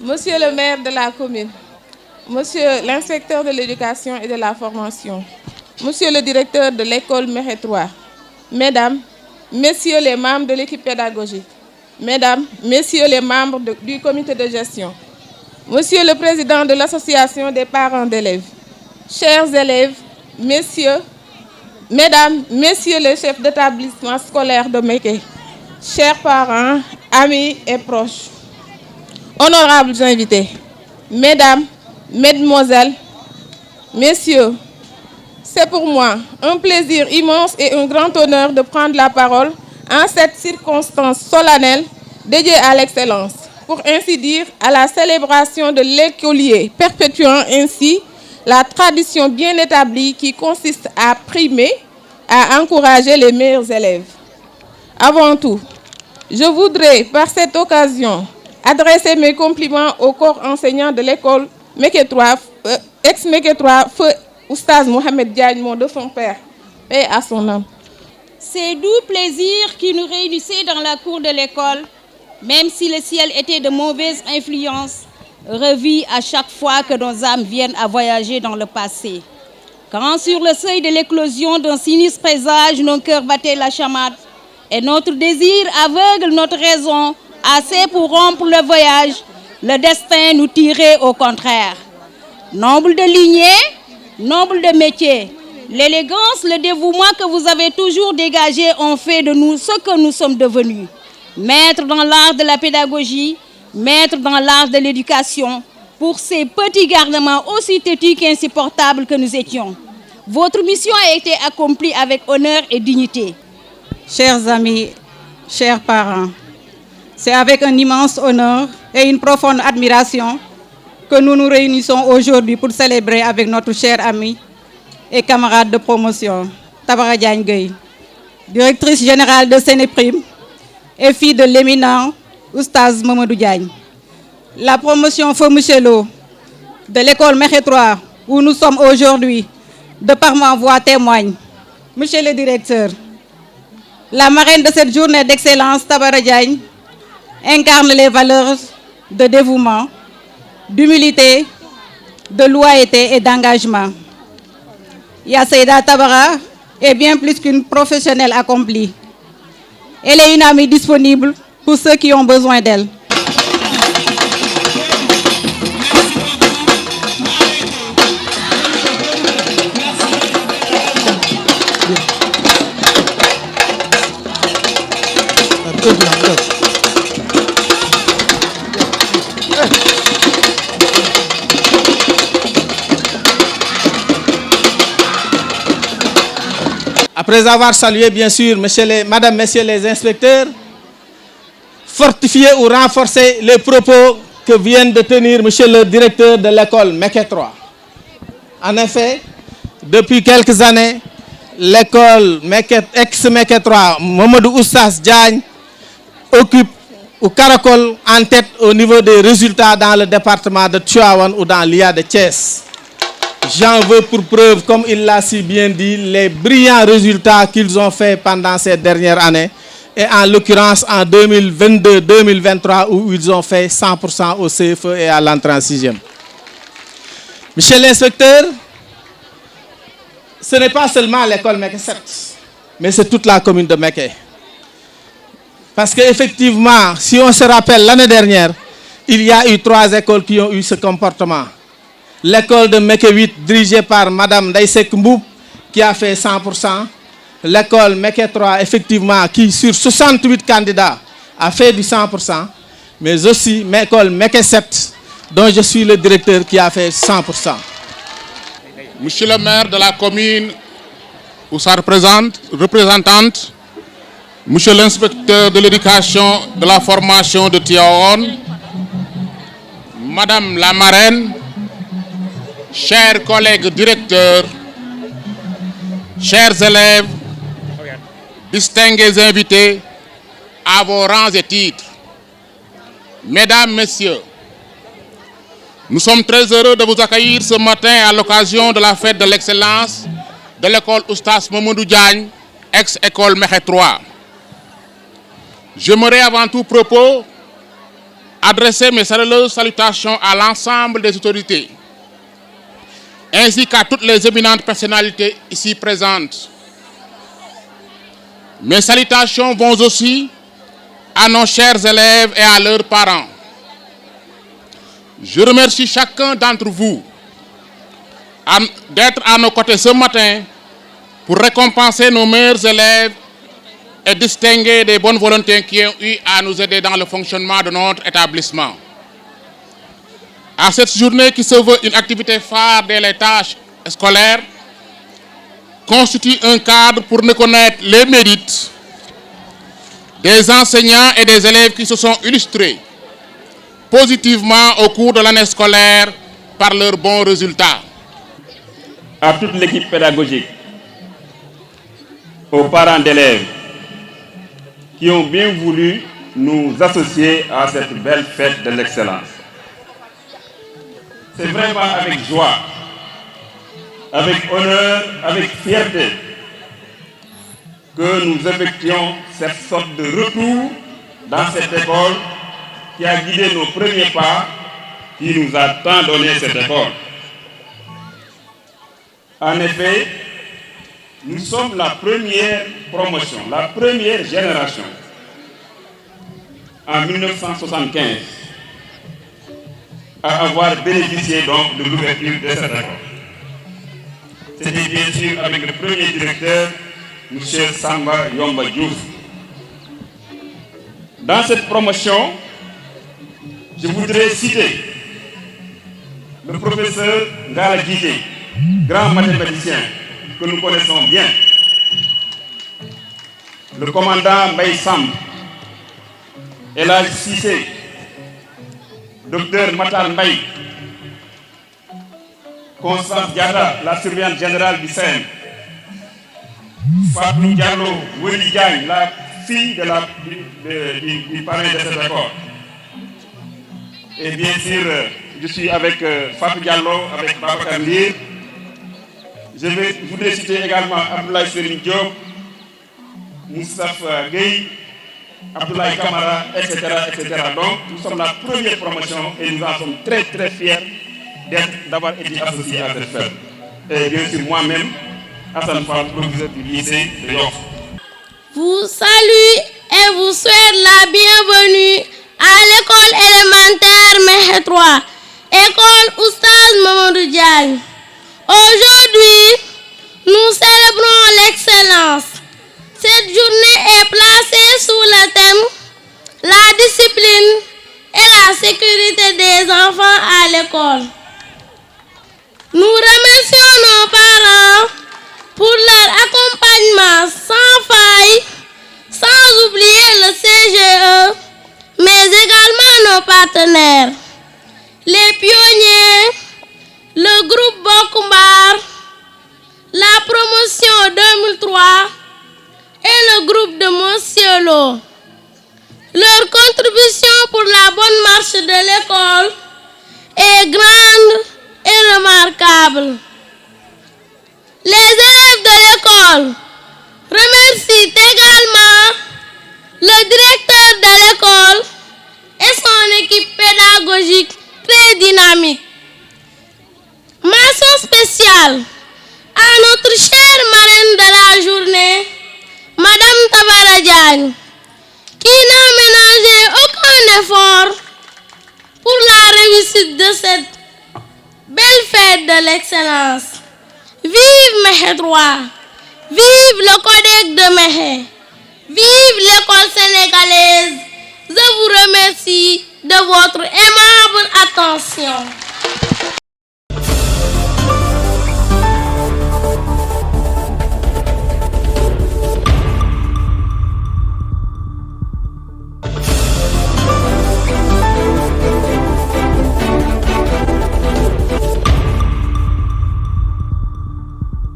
Monsieur le maire de la commune, monsieur l'inspecteur de l'éducation et de la formation, monsieur le directeur de l'école Mekhe 3, mesdames, messieurs les membres de l'équipe pédagogique, mesdames, messieurs les membres du comité de gestion, monsieur le président de l'association des parents d'élèves, chers élèves, messieurs, mesdames, messieurs les chefs d'établissement scolaire de Mekhe, chers parents, amis et proches, honorables invités, mesdames, mesdemoiselles, messieurs, c'est pour moi un plaisir immense et un grand honneur de prendre la parole en cette circonstance solennelle dédiée à l'excellence, pour ainsi dire à la célébration de l'écolier, perpétuant ainsi la tradition bien établie qui consiste à primer, à encourager les meilleurs élèves. Avant tout, je voudrais par cette occasion adresser mes compliments au corps enseignant de l'école Mekhe 3, ex-Mekhe 3, feu Oustaz Mohamed Diagne, mon défunt père, paix à son âme. Ces doux plaisirs qui nous réunissaient dans la cour de l'école, même si le ciel était de mauvaise influence, revit à chaque fois que nos âmes viennent à voyager dans le passé. Quand sur le seuil de l'éclosion d'un sinistre présage, nos cœurs battaient la chamade et notre désir aveugle notre raison, assez pour rompre le voyage, le destin nous tirait au contraire. Noble de lignée, noble de métier, l'élégance, le dévouement que vous avez toujours dégagé ont fait de nous ce que nous sommes devenus. Maîtres dans l'art de la pédagogie, maîtres dans l'art de l'éducation, pour ces petits garnements aussi têtus qu'insupportables que nous étions. Votre mission a été accomplie avec honneur et dignité. Chers amis, chers parents, c'est avec un immense honneur et une profonde admiration que nous nous réunissons aujourd'hui pour célébrer avec notre cher ami et camarade de promotion, Tabara Diagne Gueye, directrice générale de Sénéprime et fille de l'éminent Oustaz Mamadou Diagne. La promotion Feu Mouchelo de l'école Mekhe 3, où nous sommes aujourd'hui, de par ma voix témoigne. Monsieur le directeur, la marraine de cette journée d'excellence, Tabara Diagne, incarne les valeurs de dévouement, d'humilité, de loyauté et d'engagement. Yaseida Tabara est bien plus qu'une professionnelle accomplie. Elle est une amie disponible pour ceux qui ont besoin d'elle. Après avoir salué bien sûr Madame, Messieurs les inspecteurs, fortifier ou renforcer les propos que vient de tenir Monsieur le directeur de l'école Mekhe 3. En effet, depuis quelques années, l'école ex-Mekhe 3, Mamadou Oustaz Diagne, occupe ou caracole en tête au niveau des résultats dans le département de Tivaouane ou dans l'IA de Thiès. J'en veux pour preuve, comme il l'a si bien dit, les brillants résultats qu'ils ont faits pendant ces dernières années, et en l'occurrence en 2022-2023 où ils ont fait 100% au CFE et à l'entrée en 6e. Monsieur l'inspecteur, ce n'est pas seulement l'école Mekhe 7, mais c'est toute la commune de Mekhe. Parce qu'effectivement, si on se rappelle l'année dernière, il y a eu 3 écoles qui ont eu ce comportement. L'école de Mekhe 8 dirigée par Madame Daïsek Mboub qui a fait 100%. L'école Mekhe 3 effectivement qui sur 68 candidats a fait du 100%. Mais aussi l'école Mekhe 7 dont je suis le directeur qui a fait 100%. Monsieur le maire de la commune ou sa représentante, monsieur l'inspecteur de l'éducation, de la formation de Tivaouane, madame la marraine, chers collègues directeurs, chers élèves, distingués invités à vos rangs et titres, mesdames, messieurs, nous sommes très heureux de vous accueillir ce matin à l'occasion de la fête de l'excellence de l'école Oustaz Mamadou Diagne, ex-école Mekhe 3. J'aimerais avant tout propos adresser mes chaleureuses salutations à l'ensemble des autorités, ainsi qu'à toutes les éminentes personnalités ici présentes. Mes salutations vont aussi à nos chers élèves et à leurs parents. Je remercie chacun d'entre vous d'être à nos côtés ce matin pour récompenser nos meilleurs élèves et distinguer des bonnes volontés qui ont eu à nous aider dans le fonctionnement de notre établissement. À cette journée qui se veut une activité phare des tâches scolaires, constitue un cadre pour reconnaître les mérites des enseignants et des élèves qui se sont illustrés positivement au cours de l'année scolaire par leurs bons résultats. À toute l'équipe pédagogique, aux parents d'élèves qui ont bien voulu nous associer à cette belle fête de l'excellence. C'est vraiment avec joie, avec honneur, avec fierté que nous effectuons cette sorte de retour dans cette école qui a guidé nos premiers pas, qui nous a tant donné cette école. En effet, nous sommes la première promotion, la première génération en 1975 à avoir bénéficié donc de l'ouverture de cette école. C'était bien sûr avec le premier directeur, M. Samba Yomba Diouf. Dans cette promotion, je voudrais citer le professeur Ngala Djité, grand mathématicien que nous connaissons bien, le commandant Mbaye Samb, Elhadj Cissé, Dr Matar Mbaye, Constance Diatta, la surveillante générale du CEN, Fatou Diallo, Weli Diagne, la fille du parrain de cet accord. Et bien sûr, je suis avec Fatou Diallo, avec Babacar Ndir. Je voudrais citer également Abdoulaye Serigne Diop, Moustapha Gueye, Abdoulaye Kamara, etc., etc. Donc, nous sommes la première promotion et nous en sommes très très fiers d'avoir été associés à cette fête. Et bien sûr, moi-même, Hassan Fall, professeur du lycée de Yoff. Vous salue et vous souhaite la bienvenue à l'école élémentaire Mékhé 3, école Oustaz Mamadou Diagne. Aujourd'hui, nous célébrons l'excellence. Cette journée est placée sous le thème « La discipline et la sécurité des enfants à l'école ». Nous remercions nos parents pour leur accompagnement sans faille, sans oublier le CGE, mais également nos partenaires, les pionniers, le groupe Bokumbar, la promotion 2003 et le groupe de Monsieur Lo. Leur contribution pour la bonne marche de l'école est grande et remarquable. Les élèves de l'école remercient également le directeur de l'école et son équipe pédagogique très dynamique. Mention spéciale à notre chère marraine de la journée, Madame Tabara Diagne, qui n'a ménagé aucun effort pour la réussite de cette belle fête de l'excellence. Vive Mékhé 3, vive le Codec de Mékhé, vive l'école sénégalaise. Je vous remercie de votre aimable attention.